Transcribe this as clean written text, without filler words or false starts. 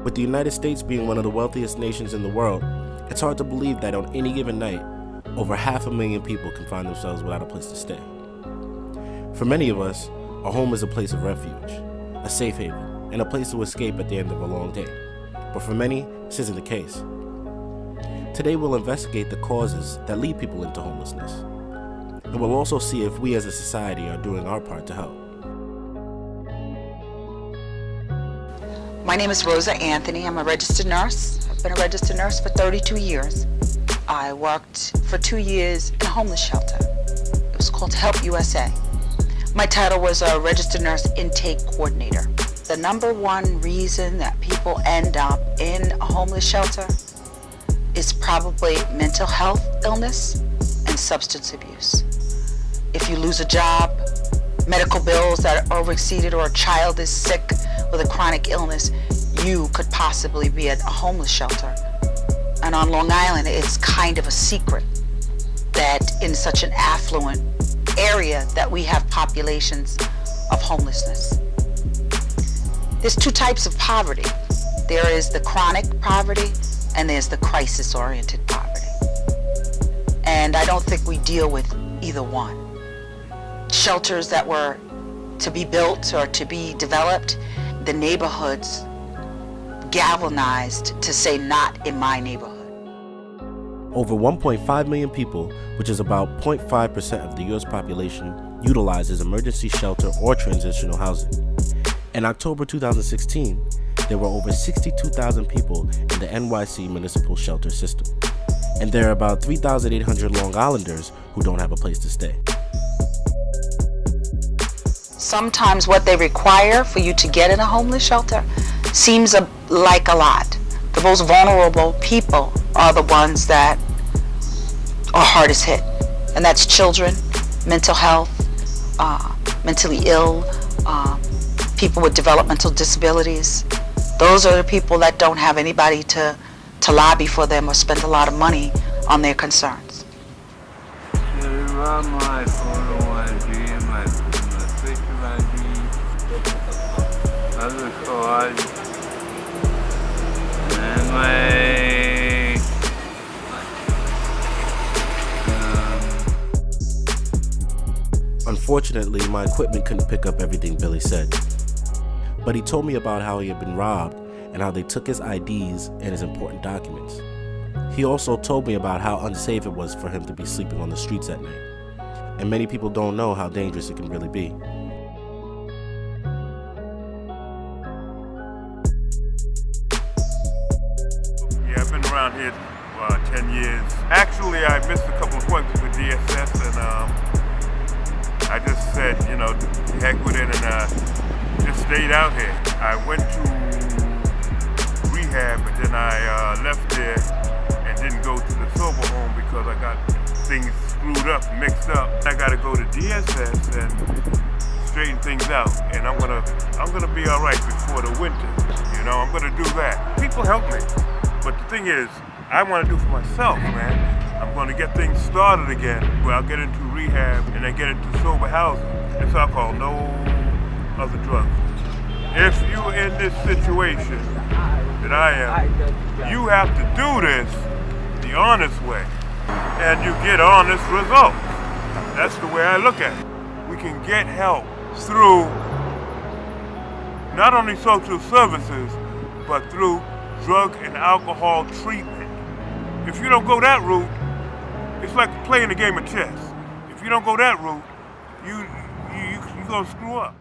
With the United States being one of the wealthiest nations in the world, it's hard to believe that on any given night, over 500,000 people can find themselves without a place to stay. For many of us, a home is a place of refuge, a safe haven, and a place to escape at the end of a long day. But for many, this isn't the case. Today we'll investigate the causes that lead people into homelessness. And we'll also see if we as a society are doing our part to help. My name is Rosa Anthony. I'm a registered nurse. I've been a registered nurse for 32 years. I worked for 2 years in a homeless shelter. It was called Help USA. My title was a registered nurse intake coordinator. The number one reason that people end up in a homeless shelter is probably mental health illness and substance abuse. If you lose a job, medical bills that are overexceeded, or a child is sick with a chronic illness, you could possibly be at a homeless shelter. And on Long Island, it's kind of a secret that in such an affluent area that we have populations of homelessness. There's two types of poverty. There is the chronic poverty and there's the crisis-oriented poverty. And I don't think we deal with either one. Shelters that were to be built or to be developed, the neighborhoods galvanized to say, not in my neighborhood. Over 1.5 million people, which is about 0.5% of the U.S. population, utilizes emergency shelter or transitional housing. In October 2016, there were over 62,000 people in the NYC municipal shelter system. And there are about 3,800 Long Islanders who don't have a place to stay. Sometimes what they require for you to get in a homeless shelter seems like a lot. The most vulnerable people are the ones that are hardest hit, and that's children, mental health, mentally ill, people with developmental disabilities. Those are the people that don't have anybody to lobby for them or spend a lot of money on their concerns. Other cards, and my Unfortunately, my equipment couldn't pick up everything Billy said. But he told me about how he had been robbed and how they took his IDs and his important documents. He also told me about how unsafe it was for him to be sleeping on the streets at night. And many people don't know how dangerous it can really be. Yeah, I've been around here 10 years. Actually, I missed a couple of appointments with DSS, and I just said, heck with it, and just stayed out here. I went to rehab, and then I left there and didn't go to the sober home because I got things screwed up, mixed up. I got to go to DSS and straighten things out, and I'm gonna be all right before the winter. I'm gonna do that. People help me, but the thing is, I want to do for myself, man. I'm going to get things started again, where I'll get into rehab and then get into sober housing. It's alcohol, no other drugs. If you're in this situation that I am, you have to do this the honest way, and you get honest results. That's the way I look at it. We can get help through not only social services, but through drug and alcohol treatment. If you don't go that route, it's like playing a game of chess. If you don't go that route, you're gonna screw up.